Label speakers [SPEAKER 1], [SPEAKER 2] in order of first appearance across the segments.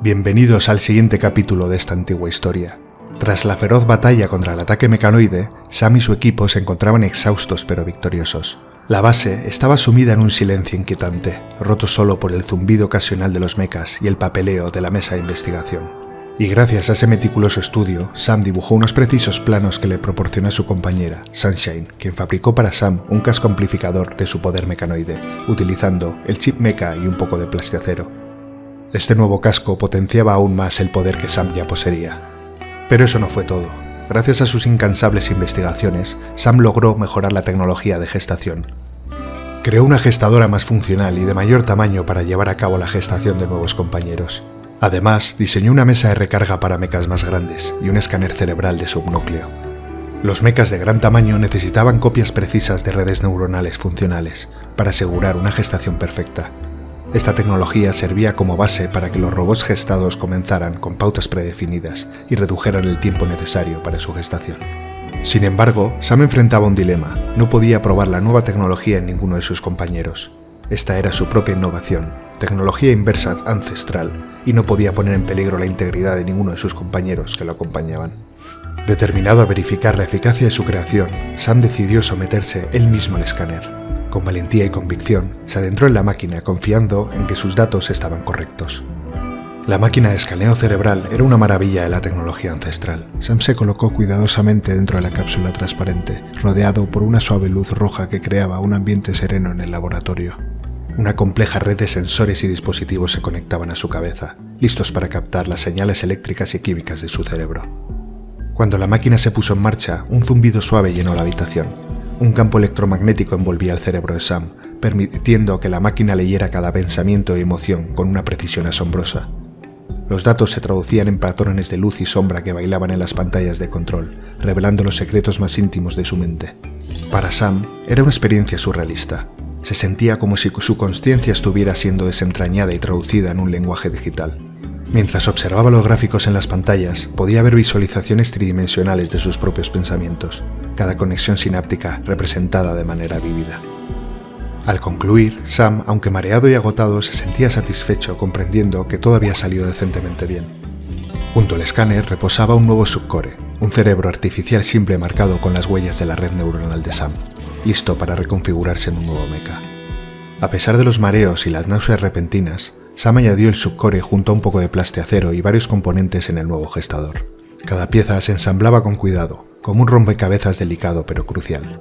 [SPEAKER 1] Bienvenidos al siguiente capítulo de esta antigua historia. Tras la feroz batalla contra el ataque mecanoide, Sam y su equipo se encontraban exhaustos pero victoriosos. La base estaba sumida en un silencio inquietante, roto solo por el zumbido ocasional de los mechas y el papeleo de la mesa de investigación. Y gracias a ese meticuloso estudio, Sam dibujó unos precisos planos que le proporcionó a su compañera, Sunshine, quien fabricó para Sam un casco amplificador de su poder mecanoide, utilizando el chip mecha y un poco de plastiacero. Este nuevo casco potenciaba aún más el poder que Sam ya poseía. Pero eso no fue todo. Gracias a sus incansables investigaciones, Sam logró mejorar la tecnología de gestación. Creó una gestadora más funcional y de mayor tamaño para llevar a cabo la gestación de nuevos compañeros. Además, diseñó una mesa de recarga para mechas más grandes y un escáner cerebral de subnúcleo. Los mechas de gran tamaño necesitaban copias precisas de redes neuronales funcionales para asegurar una gestación perfecta. Esta tecnología servía como base para que los robots gestados comenzaran con pautas predefinidas y redujeran el tiempo necesario para su gestación. Sin embargo, Sam enfrentaba un dilema: no podía probar la nueva tecnología en ninguno de sus compañeros. Esta era su propia innovación, tecnología inversa ancestral, y no podía poner en peligro la integridad de ninguno de sus compañeros que lo acompañaban. Determinado a verificar la eficacia de su creación, Sam decidió someterse él mismo al escáner. Con valentía y convicción, se adentró en la máquina confiando en que sus datos estaban correctos. La máquina de escaneo cerebral era una maravilla de la tecnología ancestral. Sam se colocó cuidadosamente dentro de la cápsula transparente, rodeado por una suave luz roja que creaba un ambiente sereno en el laboratorio. Una compleja red de sensores y dispositivos se conectaban a su cabeza, listos para captar las señales eléctricas y químicas de su cerebro. Cuando la máquina se puso en marcha, un zumbido suave llenó la habitación. Un campo electromagnético envolvía el cerebro de Sam, permitiendo que la máquina leyera cada pensamiento y emoción con una precisión asombrosa. Los datos se traducían en patrones de luz y sombra que bailaban en las pantallas de control, revelando los secretos más íntimos de su mente. Para Sam, era una experiencia surrealista. Se sentía como si su consciencia estuviera siendo desentrañada y traducida en un lenguaje digital. Mientras observaba los gráficos en las pantallas, podía ver visualizaciones tridimensionales de sus propios pensamientos, cada conexión sináptica representada de manera vívida. Al concluir, Sam, aunque mareado y agotado, se sentía satisfecho comprendiendo que todo había salido decentemente bien. Junto al escáner reposaba un nuevo subcore, un cerebro artificial simple marcado con las huellas de la red neuronal de Sam, listo para reconfigurarse en un nuevo mecha. A pesar de los mareos y las náuseas repentinas, Sam añadió el subcore junto a un poco de plastiacero y varios componentes en el nuevo gestador. Cada pieza se ensamblaba con cuidado, como un rompecabezas delicado pero crucial.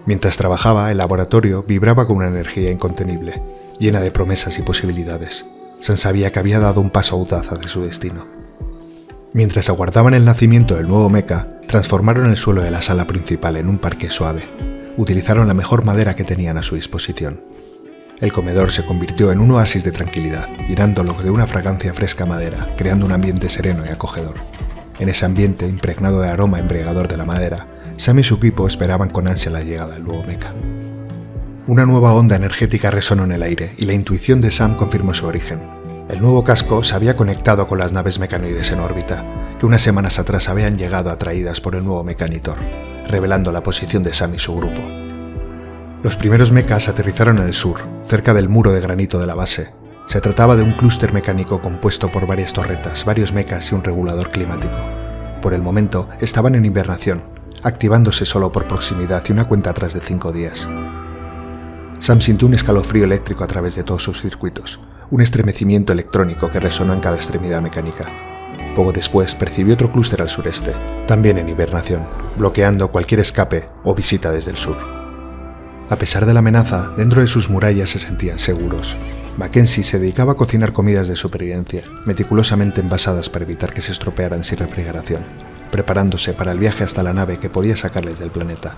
[SPEAKER 1] Mientras trabajaba, el laboratorio vibraba con una energía incontenible, llena de promesas y posibilidades. Sam sabía que había dado un paso audaz hacia su destino. Mientras aguardaban el nacimiento del nuevo mecha, transformaron el suelo de la sala principal en un parque suave. Utilizaron la mejor madera que tenían a su disposición. El comedor se convirtió en un oasis de tranquilidad, llenándolo de una fragancia fresca madera, creando un ambiente sereno y acogedor. En ese ambiente, impregnado de aroma embriagador de la madera, Sam y su equipo esperaban con ansia la llegada del nuevo mecha. Una nueva onda energética resonó en el aire y la intuición de Sam confirmó su origen. El nuevo casco se había conectado con las naves mecanoides en órbita, que unas semanas atrás habían llegado atraídas por el nuevo Mechanitor, revelando la posición de Sam y su grupo. Los primeros mechas aterrizaron en el sur, cerca del muro de granito de la base. Se trataba de un clúster mecánico compuesto por varias torretas, varios mechas y un regulador climático. Por el momento, estaban en hibernación, activándose solo por proximidad y una cuenta atrás de 5 días. Sam sintió un escalofrío eléctrico a través de todos sus circuitos, un estremecimiento electrónico que resonó en cada extremidad mecánica. Poco después percibió otro clúster al sureste, también en hibernación, bloqueando cualquier escape o visita desde el sur. A pesar de la amenaza, dentro de sus murallas se sentían seguros. Mackenzie se dedicaba a cocinar comidas de supervivencia, meticulosamente envasadas para evitar que se estropearan sin refrigeración, preparándose para el viaje hasta la nave que podía sacarles del planeta.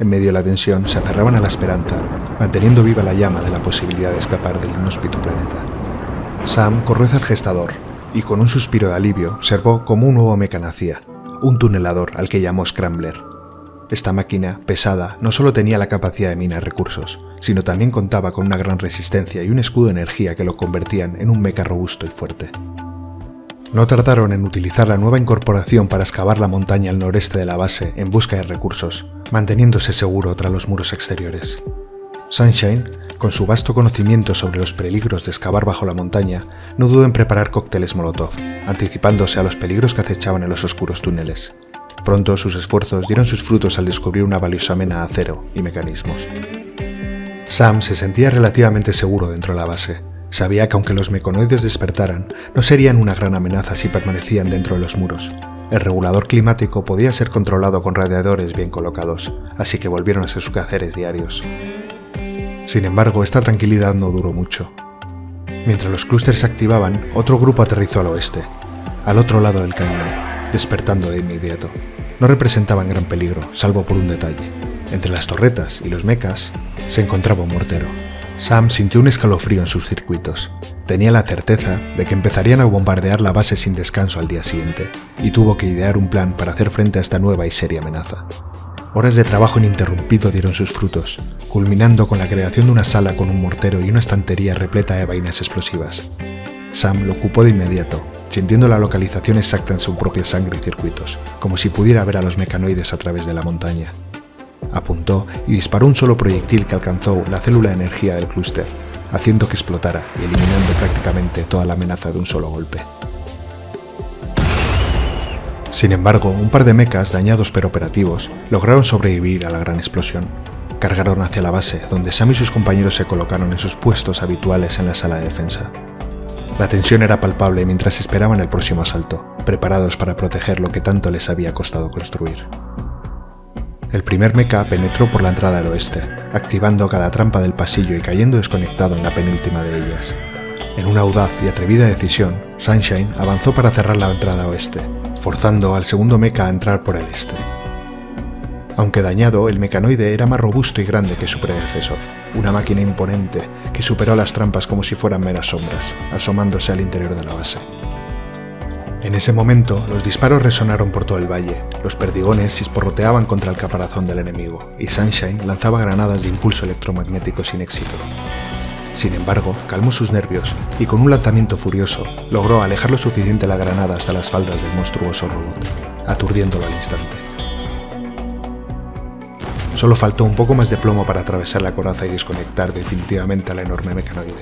[SPEAKER 1] En medio de la tensión, se aferraban a la esperanza, manteniendo viva la llama de la posibilidad de escapar del inhóspito planeta. Sam corrió hacia el gestador y, con un suspiro de alivio, observó cómo un nuevo mecha nacía, un tunelador al que llamó Scrambler. Esta máquina, pesada, no solo tenía la capacidad de minar recursos, sino también contaba con una gran resistencia y un escudo de energía que lo convertían en un mecha robusto y fuerte. No tardaron en utilizar la nueva incorporación para excavar la montaña al noreste de la base en busca de recursos, manteniéndose seguro tras los muros exteriores. Sunshine, con su vasto conocimiento sobre los peligros de excavar bajo la montaña, no dudó en preparar cócteles Molotov, anticipándose a los peligros que acechaban en los oscuros túneles. Pronto sus esfuerzos dieron sus frutos al descubrir una valiosa mena a acero y mecanismos. Sam se sentía relativamente seguro dentro de la base. Sabía que aunque los meconoides despertaran, no serían una gran amenaza si permanecían dentro de los muros. El regulador climático podía ser controlado con radiadores bien colocados, así que volvieron a sus quehaceres diarios. Sin embargo, esta tranquilidad no duró mucho. Mientras los clústeres se activaban, otro grupo aterrizó al oeste, al otro lado del cañón, despertando de inmediato. No representaban gran peligro, salvo por un detalle. Entre las torretas y los mechas se encontraba un mortero. Sam sintió un escalofrío en sus circuitos. Tenía la certeza de que empezarían a bombardear la base sin descanso al día siguiente, y tuvo que idear un plan para hacer frente a esta nueva y seria amenaza. Horas de trabajo ininterrumpido dieron sus frutos, culminando con la creación de una sala con un mortero y una estantería repleta de vainas explosivas. Sam lo ocupó de inmediato, sintiendo la localización exacta en su propia sangre y circuitos, como si pudiera ver a los mecanoides a través de la montaña. Apuntó y disparó un solo proyectil que alcanzó la célula de energía del clúster, haciendo que explotara y eliminando prácticamente toda la amenaza de un solo golpe. Sin embargo, un par de mechas, dañados pero operativos, lograron sobrevivir a la gran explosión. Cargaron hacia la base, donde Sam y sus compañeros se colocaron en sus puestos habituales en la sala de defensa. La tensión era palpable mientras esperaban el próximo asalto, preparados para proteger lo que tanto les había costado construir. El primer mecha penetró por la entrada al oeste, activando cada trampa del pasillo y cayendo desconectado en la penúltima de ellas. En una audaz y atrevida decisión, Sunshine avanzó para cerrar la entrada oeste, forzando al segundo mecha a entrar por el este. Aunque dañado, el mecanoide era más robusto y grande que su predecesor, una máquina imponente que superó las trampas como si fueran meras sombras, asomándose al interior de la base. En ese momento, los disparos resonaron por todo el valle, los perdigones chisporroteaban contra el caparazón del enemigo, y Sunshine lanzaba granadas de impulso electromagnético sin éxito. Sin embargo, calmó sus nervios y con un lanzamiento furioso logró alejar lo suficiente la granada hasta las faldas del monstruoso robot, aturdiéndolo al instante. Solo faltó un poco más de plomo para atravesar la coraza y desconectar definitivamente al enorme mecanoide.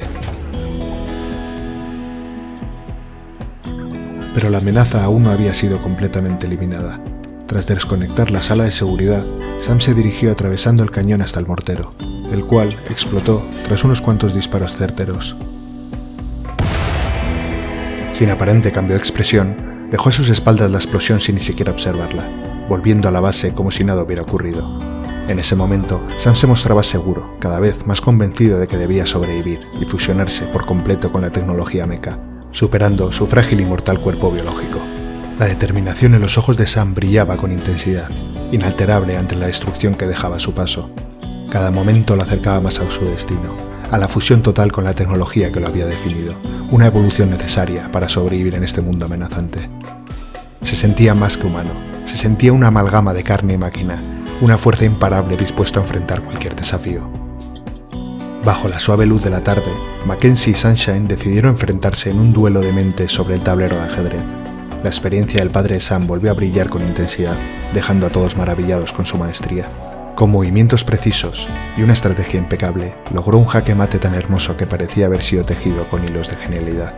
[SPEAKER 1] Pero la amenaza aún no había sido completamente eliminada. Tras desconectar la sala de seguridad, Sam se dirigió atravesando el cañón hasta el mortero, el cual explotó tras unos cuantos disparos certeros. Sin aparente cambio de expresión, dejó a sus espaldas la explosión sin ni siquiera observarla, volviendo a la base como si nada hubiera ocurrido. En ese momento, Sam se mostraba seguro, cada vez más convencido de que debía sobrevivir y fusionarse por completo con la tecnología mecha, superando su frágil y mortal cuerpo biológico. La determinación en los ojos de Sam brillaba con intensidad, inalterable ante la destrucción que dejaba a su paso. Cada momento lo acercaba más a su destino, a la fusión total con la tecnología que lo había definido, una evolución necesaria para sobrevivir en este mundo amenazante. Se sentía más que humano, se sentía una amalgama de carne y máquina, una fuerza imparable dispuesta a enfrentar cualquier desafío. Bajo la suave luz de la tarde, Mackenzie y Sunshine decidieron enfrentarse en un duelo de mentes sobre el tablero de ajedrez. La experiencia del padre de Sam volvió a brillar con intensidad, dejando a todos maravillados con su maestría. Con movimientos precisos y una estrategia impecable, logró un jaque mate tan hermoso que parecía haber sido tejido con hilos de genialidad.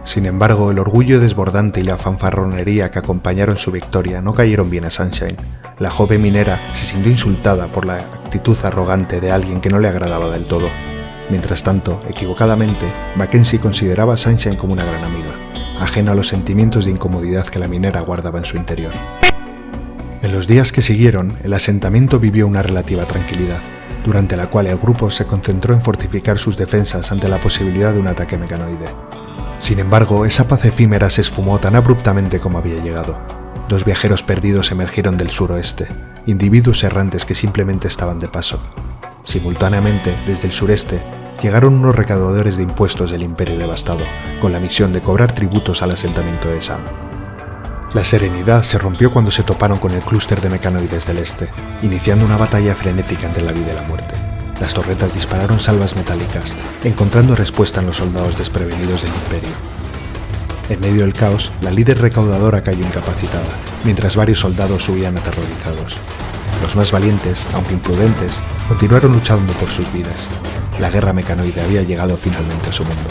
[SPEAKER 1] Sin embargo, el orgullo desbordante y la fanfarronería que acompañaron su victoria no cayeron bien a Sunshine. La joven minera se sintió insultada por la actitud arrogante de alguien que no le agradaba del todo. Mientras tanto, equivocadamente, Mackenzie consideraba a Sunshine como una gran amiga, ajena a los sentimientos de incomodidad que la minera guardaba en su interior. En los días que siguieron, el asentamiento vivió una relativa tranquilidad, durante la cual el grupo se concentró en fortificar sus defensas ante la posibilidad de un ataque mecanoide. Sin embargo, esa paz efímera se esfumó tan abruptamente como había llegado. Dos viajeros perdidos emergieron del suroeste, individuos errantes que simplemente estaban de paso. Simultáneamente, desde el sureste, llegaron unos recaudadores de impuestos del Imperio devastado, con la misión de cobrar tributos al asentamiento de Sam. La serenidad se rompió cuando se toparon con el clúster de mecanoides del este, iniciando una batalla frenética entre la vida y la muerte. Las torretas dispararon salvas metálicas, encontrando respuesta en los soldados desprevenidos del Imperio. En medio del caos, la líder recaudadora cayó incapacitada, mientras varios soldados huían aterrorizados. Los más valientes, aunque imprudentes, continuaron luchando por sus vidas. La guerra mecanoide había llegado finalmente a su mundo.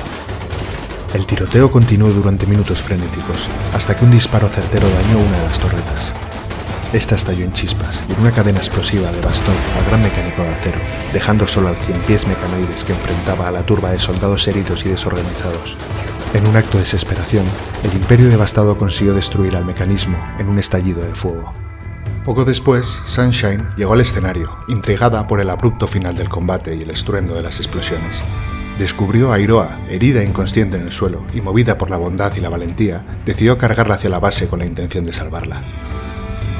[SPEAKER 1] El tiroteo continuó durante minutos frenéticos, hasta que un disparo certero dañó una de las torretas. Esta estalló en chispas y en una cadena explosiva devastó al gran mecánico de acero, dejando solo al 100 pies mecanoides que enfrentaba a la turba de soldados heridos y desorganizados. En un acto de desesperación, el Imperio devastado consiguió destruir al mecanismo en un estallido de fuego. Poco después, Sunshine llegó al escenario, intrigada por el abrupto final del combate y el estruendo de las explosiones. Descubrió a Iroha, herida e inconsciente en el suelo, y movida por la bondad y la valentía, decidió cargarla hacia la base con la intención de salvarla.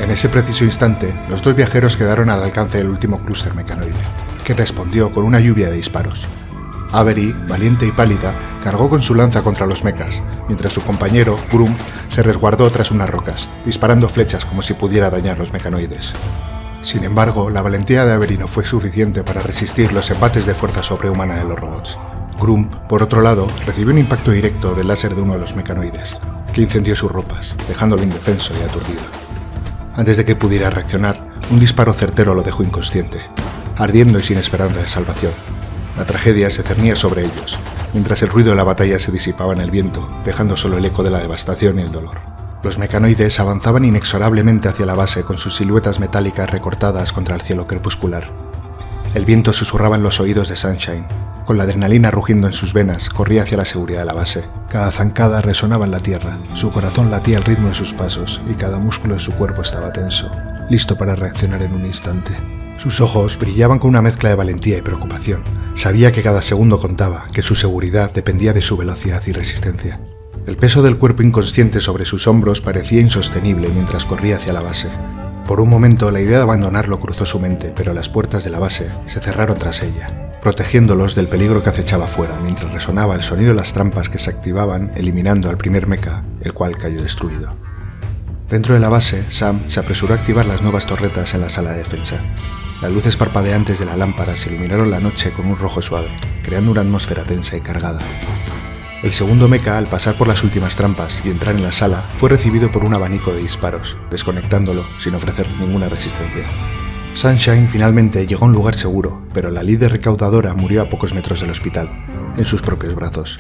[SPEAKER 1] En ese preciso instante, los dos viajeros quedaron al alcance del último clúster mecanoide, que respondió con una lluvia de disparos. Avery, valiente y pálida, cargó con su lanza contra los mechas, mientras su compañero, Grump, se resguardó tras unas rocas, disparando flechas como si pudiera dañar los mecanoides. Sin embargo, la valentía de Avery no fue suficiente para resistir los embates de fuerza sobrehumana de los robots. Grump, por otro lado, recibió un impacto directo del láser de uno de los mecanoides, que incendió sus ropas, dejándolo indefenso y aturdido. Antes de que pudiera reaccionar, un disparo certero lo dejó inconsciente, ardiendo y sin esperanza de salvación. La tragedia se cernía sobre ellos, mientras el ruido de la batalla se disipaba en el viento, dejando solo el eco de la devastación y el dolor. Los mecanoides avanzaban inexorablemente hacia la base con sus siluetas metálicas recortadas contra el cielo crepuscular. El viento susurraba en los oídos de Sunshine. Con la adrenalina rugiendo en sus venas, corría hacia la seguridad de la base. Cada zancada resonaba en la tierra, su corazón latía al ritmo de sus pasos y cada músculo de su cuerpo estaba tenso, listo para reaccionar en un instante. Sus ojos brillaban con una mezcla de valentía y preocupación. Sabía que cada segundo contaba, que su seguridad dependía de su velocidad y resistencia. El peso del cuerpo inconsciente sobre sus hombros parecía insostenible mientras corría hacia la base. Por un momento la idea de abandonarlo cruzó su mente, pero las puertas de la base se cerraron tras ella, protegiéndolos del peligro que acechaba fuera mientras resonaba el sonido de las trampas que se activaban eliminando al primer mecha, el cual cayó destruido. Dentro de la base, Sam se apresuró a activar las nuevas torretas en la sala de defensa. Las luces parpadeantes de la lámpara se iluminaron la noche con un rojo suave, creando una atmósfera tensa y cargada. El segundo mecha, al pasar por las últimas trampas y entrar en la sala, fue recibido por un abanico de disparos, desconectándolo sin ofrecer ninguna resistencia. Sunshine finalmente llegó a un lugar seguro, pero la líder recaudadora murió a pocos metros del hospital, en sus propios brazos.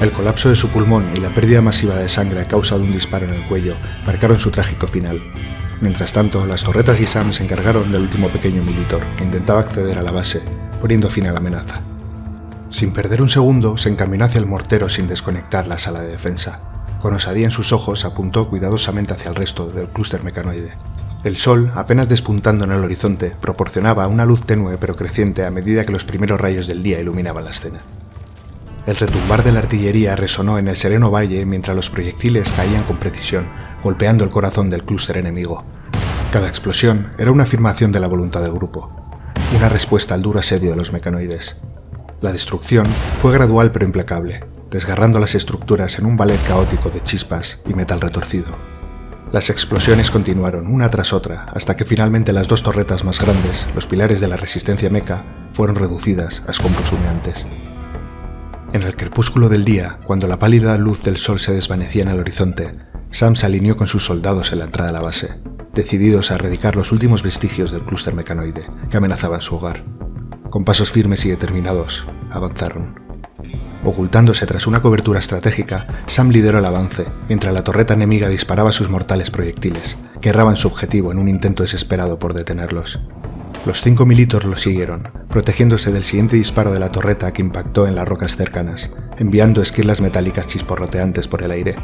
[SPEAKER 1] El colapso de su pulmón y la pérdida masiva de sangre a causa de un disparo en el cuello marcaron su trágico final. Mientras tanto, las torretas y Sam se encargaron del último pequeño militor que intentaba acceder a la base, poniendo fin a la amenaza. Sin perder un segundo, se encaminó hacia el mortero sin desconectar la sala de defensa. Con osadía en sus ojos, apuntó cuidadosamente hacia el resto del clúster mecanoide. El sol, apenas despuntando en el horizonte, proporcionaba una luz tenue pero creciente a medida que los primeros rayos del día iluminaban la escena. El retumbar de la artillería resonó en el sereno valle mientras los proyectiles caían con precisión, golpeando el corazón del clúster enemigo. Cada explosión era una afirmación de la voluntad del grupo, una respuesta al duro asedio de los mecanoides. La destrucción fue gradual pero implacable, desgarrando las estructuras en un ballet caótico de chispas y metal retorcido. Las explosiones continuaron una tras otra hasta que finalmente las dos torretas más grandes, los pilares de la resistencia mecha, fueron reducidas a escombros humeantes. En el crepúsculo del día, cuando la pálida luz del sol se desvanecía en el horizonte, Sam se alineó con sus soldados en la entrada de la base, decididos a erradicar los últimos vestigios del clúster mecanoide que amenazaban su hogar. Con pasos firmes y determinados, avanzaron. Ocultándose tras una cobertura estratégica, Sam lideró el avance, mientras la torreta enemiga disparaba sus mortales proyectiles, que erraban su objetivo en un intento desesperado por detenerlos. Los 5 militos lo siguieron, protegiéndose del siguiente disparo de la torreta que impactó en las rocas cercanas, enviando esquirlas metálicas chisporroteantes por el aire.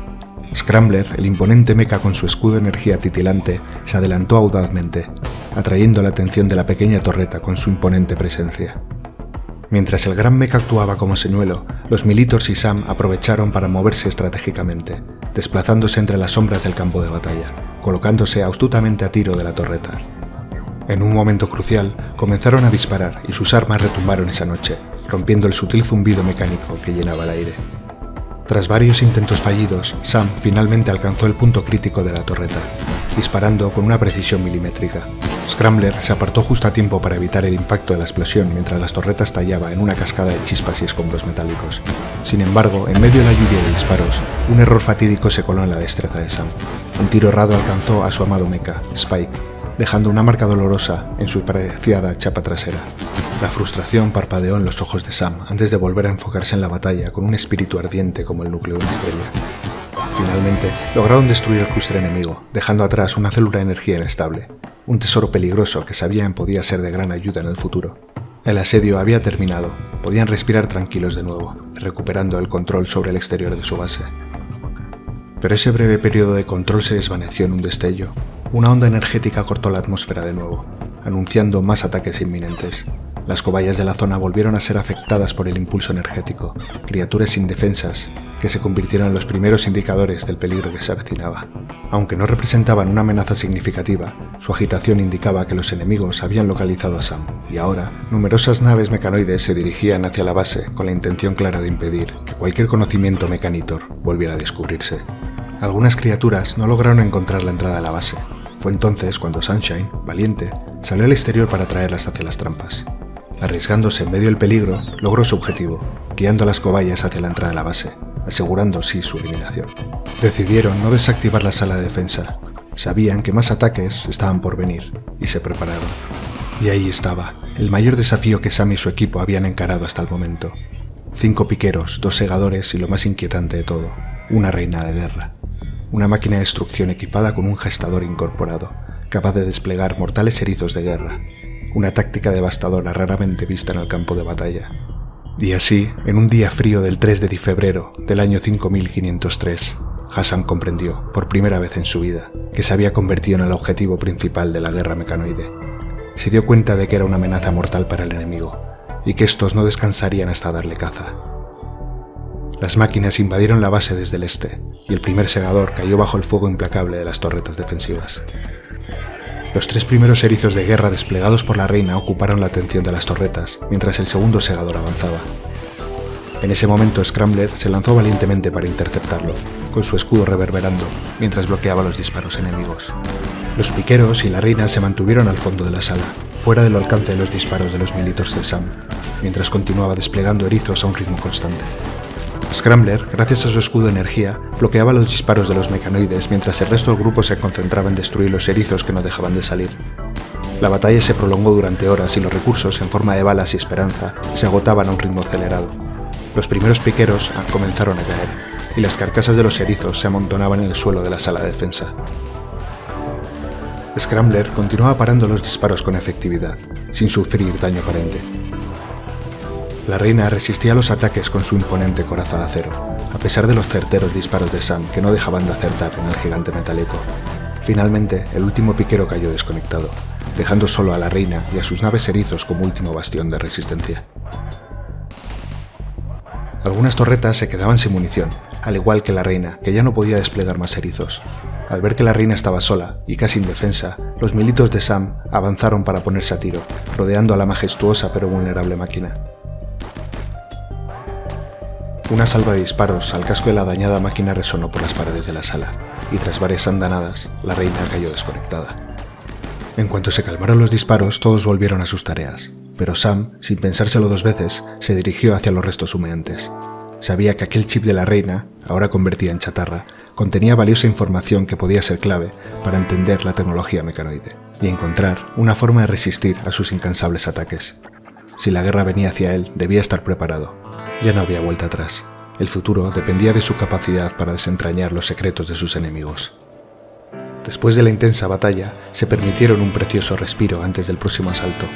[SPEAKER 1] Scrambler, el imponente mecha con su escudo de energía titilante, se adelantó audazmente, atrayendo la atención de la pequeña torreta con su imponente presencia. Mientras el gran mecha actuaba como señuelo, los Militors y Sam aprovecharon para moverse estratégicamente, desplazándose entre las sombras del campo de batalla, colocándose astutamente a tiro de la torreta. En un momento crucial, comenzaron a disparar y sus armas retumbaron esa noche, rompiendo el sutil zumbido mecánico que llenaba el aire. Tras varios intentos fallidos, Sam finalmente alcanzó el punto crítico de la torreta, disparando con una precisión milimétrica. Scrambler se apartó justo a tiempo para evitar el impacto de la explosión mientras las torretas estallaba en una cascada de chispas y escombros metálicos. Sin embargo, en medio de la lluvia de disparos, un error fatídico se coló en la destreza de Sam. Un tiro errado alcanzó a su amado mecha, Spike, dejando una marca dolorosa en su preciada chapa trasera. La frustración parpadeó en los ojos de Sam antes de volver a enfocarse en la batalla con un espíritu ardiente como el núcleo de una estrella. Finalmente, lograron destruir el clúster enemigo, dejando atrás una célula de energía inestable, un tesoro peligroso que sabían podía ser de gran ayuda en el futuro. El asedio había terminado, podían respirar tranquilos de nuevo, recuperando el control sobre el exterior de su base. Pero ese breve periodo de control se desvaneció en un destello. Una onda energética cortó la atmósfera de nuevo, anunciando más ataques inminentes. Las cobayas de la zona volvieron a ser afectadas por el impulso energético, criaturas indefensas que se convirtieron en los primeros indicadores del peligro que se avecinaba. Aunque no representaban una amenaza significativa, su agitación indicaba que los enemigos habían localizado a Sam, y ahora numerosas naves mecanoides se dirigían hacia la base con la intención clara de impedir que cualquier conocimiento mecanitor volviera a descubrirse. Algunas criaturas no lograron encontrar la entrada a la base. Fue entonces cuando Sunshine, valiente, salió al exterior para traerlas hacia las trampas. Arriesgándose en medio del peligro, logró su objetivo, guiando a las cobayas hacia la entrada de la base, asegurando así su eliminación. Decidieron no desactivar la sala de defensa. Sabían que más ataques estaban por venir, y se prepararon. Y ahí estaba, el mayor desafío que Sam y su equipo habían encarado hasta el momento. 5 piqueros, 2 segadores y lo más inquietante de todo, una reina de guerra. Una máquina de destrucción equipada con un gestador incorporado, capaz de desplegar mortales erizos de guerra. Una táctica devastadora raramente vista en el campo de batalla. Y así, en un día frío del 3 de febrero del año 5503, Hassan comprendió, por primera vez en su vida, que se había convertido en el objetivo principal de la guerra mecanoide. Se dio cuenta de que era una amenaza mortal para el enemigo, y que estos no descansarían hasta darle caza. Las máquinas invadieron la base desde el este, y el primer segador cayó bajo el fuego implacable de las torretas defensivas. Los 3 primeros erizos de guerra desplegados por la reina ocuparon la atención de las torretas, mientras el segundo segador avanzaba. En ese momento Scrambler se lanzó valientemente para interceptarlo, con su escudo reverberando, mientras bloqueaba los disparos enemigos. Los piqueros y la reina se mantuvieron al fondo de la sala, fuera del alcance de los disparos de los militos de Sam, mientras continuaba desplegando erizos a un ritmo constante. Scrambler, gracias a su escudo de energía, bloqueaba los disparos de los mecanoides mientras el resto del grupo se concentraba en destruir los erizos que no dejaban de salir. La batalla se prolongó durante horas y los recursos en forma de balas y esperanza se agotaban a un ritmo acelerado. Los primeros piqueros comenzaron a caer y las carcasas de los erizos se amontonaban en el suelo de la sala de defensa. Scrambler continuaba parando los disparos con efectividad, sin sufrir daño aparente. La reina resistía a los ataques con su imponente coraza de acero, a pesar de los certeros disparos de Sam que no dejaban de acertar en el gigante metálico. Finalmente, el último piquero cayó desconectado, dejando solo a la reina y a sus naves erizos como último bastión de resistencia. Algunas torretas se quedaban sin munición, al igual que la reina, que ya no podía desplegar más erizos. Al ver que la reina estaba sola y casi indefensa, los militos de Sam avanzaron para ponerse a tiro, rodeando a la majestuosa pero vulnerable máquina. Una salva de disparos al casco de la dañada máquina resonó por las paredes de la sala, y tras varias andanadas, la reina cayó desconectada. En cuanto se calmaron los disparos, todos volvieron a sus tareas, pero Sam, sin pensárselo 2 veces, se dirigió hacia los restos humeantes. Sabía que aquel chip de la reina, ahora convertida en chatarra, contenía valiosa información que podía ser clave para entender la tecnología mecanoide y encontrar una forma de resistir a sus incansables ataques. Si la guerra venía hacia él, debía estar preparado. Ya no había vuelta atrás. El futuro dependía de su capacidad para desentrañar los secretos de sus enemigos. Después de la intensa batalla, se permitieron un precioso respiro antes del próximo asalto.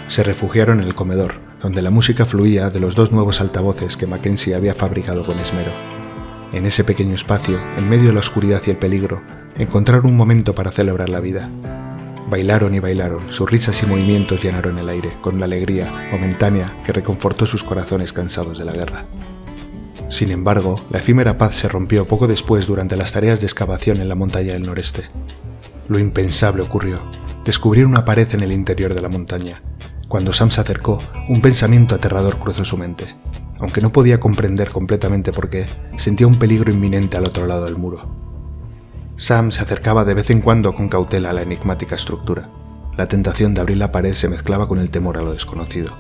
[SPEAKER 1] Se refugiaron en el comedor, donde la música fluía de los 2 nuevos altavoces que Mackenzie había fabricado con esmero. En ese pequeño espacio, en medio de la oscuridad y el peligro, encontraron un momento para celebrar la vida. Bailaron y bailaron, sus risas y movimientos llenaron el aire, con la alegría momentánea que reconfortó sus corazones cansados de la guerra. Sin embargo, la efímera paz se rompió poco después durante las tareas de excavación en la montaña del noreste. Lo impensable ocurrió. Descubrieron una pared en el interior de la montaña. Cuando Sam se acercó, un pensamiento aterrador cruzó su mente. Aunque no podía comprender completamente por qué, sentía un peligro inminente al otro lado del muro. Sam se acercaba de vez en cuando con cautela a la enigmática estructura. La tentación de abrir la pared se mezclaba con el temor a lo desconocido.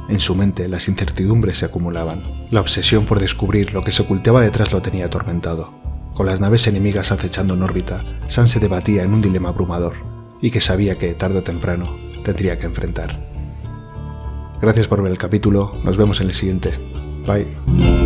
[SPEAKER 1] En su mente las incertidumbres se acumulaban. La obsesión por descubrir lo que se ocultaba detrás lo tenía atormentado. Con las naves enemigas acechando en órbita, Sam se debatía en un dilema abrumador. y que sabía que tarde o temprano tendría que enfrentar. Gracias por ver el capítulo, nos vemos en el siguiente. Bye.